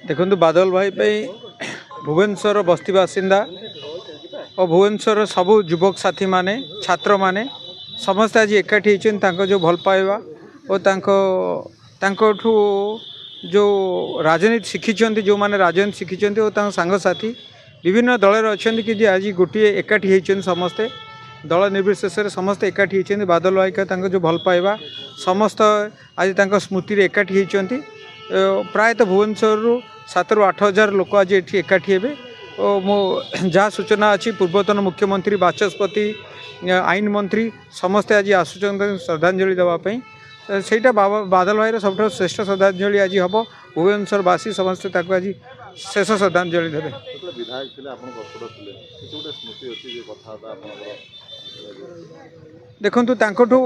देखु बादल भाई भुवनेश्वर बस्ती बासिंदा और भुवनेश्वर सबू युवक साथी माने छात्र माने समस्त आज एकाठी जो भल पाइबा और जो राजनीति शिखी जो मैंने राजनीति शिखी और सांगसाथी विभिन्न दल अच्छा कि आज गोटे एकाठी समस्ते दल निर्विशेष समस्त एकाठी होती बादल भाई का जो भल पाइबा समस्त आज स्मृति एकाठी होती प्रायतः भुवनेश्वर 7 ରୁ 8 हज़ार लोक आज ये एकाठी हे मो जहाँ सूचना अच्छी पूर्वतन मुख्यमंत्री बाचस्पति आईन मंत्री समस्ते आज आसुच्च श्रद्धांजलि देवाई से बादल भाई सब श्रेष्ठ श्रद्धांजलि आज हम भुवनेश्वरवासी समस्ते आज शेष श्रद्धांजलि देवे। देखु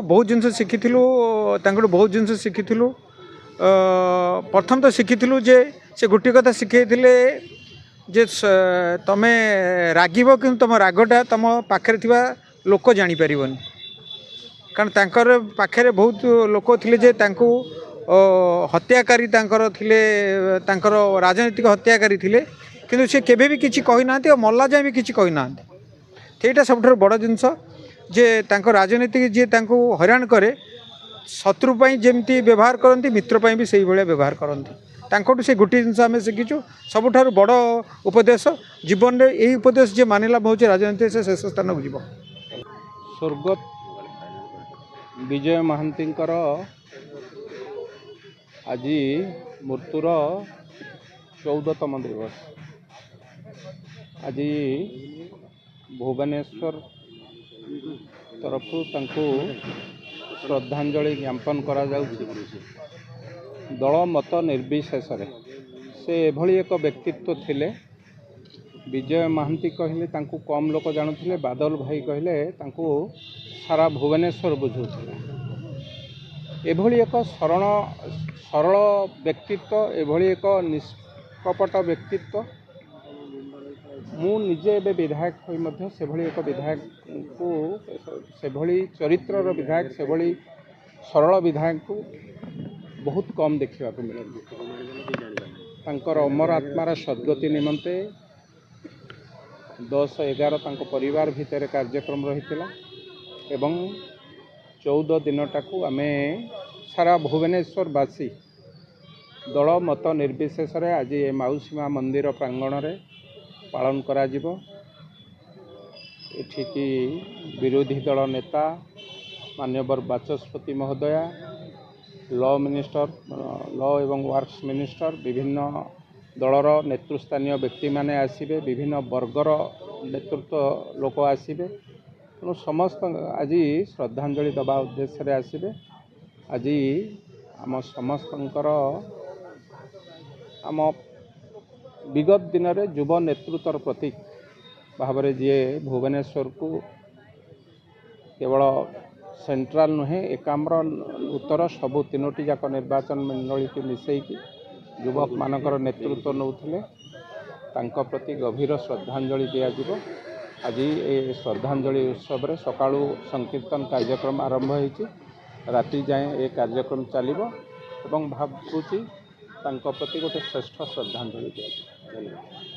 बहुत जिन शिखी बहुत जिन शिखी प्रथम तो शिखी जे से गोटे कथा शिखे जे तमे रागिब कि तुम रागटा तुम पाखे लोक जापर कारण तांकर पाखे बहुत लोक थे जे हत्याकारी थिले राजनीतिक हत्याकारी थिले किंतु से केबे भी किछि कहि नांती और मल्ला जाए भी किछि कहि नांती सेटा सब बड़ जिनस जे तांको राजनीति जे तांको हैरान करे शत्रु जमी व्यवहार करती मित्र भी से भाया व्यवहार करती तांकोटू से गोटे जिन आम शिखीचु सबुठार बड़ उपदेश जीवन में यही उपदेश जे मानिला बहुत राजनीति से शेष स्थान को जीव। स्वर्गत विजय महांती आज मृत्युर 14तम दिवस आज भुवनेश्वर तरफ श्रद्धांजलि ज्ञापन करा दल मत निर्विशेष से एभली एक व्यक्तित्व थिले। विजय महांती कहले तांकु कम लोक जानूले बादल भाई कहले तांकु सारा भुवनेश्वर बुझुले एभली एक सरल व्यक्तित्व एभली एक निष्कपट व्यक्तित्व मु निजे एबे विधायक होई मध्य से भली एक विधायक को से भली चरित्रर विधायक से भली सरल विधायक को बहुत कम देखा मिले अमर आत्मार सद्गति निमंते 10-11 परिवार भितर कार्यक्रम रही एवं 14 दिनटा को आमे सारा भुवनेश्वरवासी दल मत निर्विशेष आज ये माउसीमा मंदिर प्रांगण रे पालन करा जिवो। एठिकी विरोधी दल नेता माननीय बाचस्पति महोदया लॉ मिनिस्टर लॉ एवं वर्क्स मिनिस्टर विभिन्न दलर नेतृस्थानीय व्यक्ति माने आसिबे विभिन्न वर्गर नेतृत्व लोक आसिबे तेणु समस्त आज श्रद्धांजलि दबा उद्देश्य आसिबे। आज आम समस्तंकर आम विगत दिन में युव नेतृत्वर प्रतीक भाव जी भुवनेश्वर को केवल सेंट्रल नुहे एकाम्र उत्तर सबू 3टी जाक निर्वाचन मंडली की मिसईकी युवक मानकर नेतृत्व नौथिले तांको प्रति गभीर श्रद्धांजलि दियाजिवो। आज ये श्रद्धांजलि उत्सव सकाळू संकीर्तन कार्यक्रम आरंभ होईची राति जाए ये कार्यक्रम चलिबो एवं भावुची तांको प्रति गोटे श्रेष्ठ श्रद्धांजलि दिया।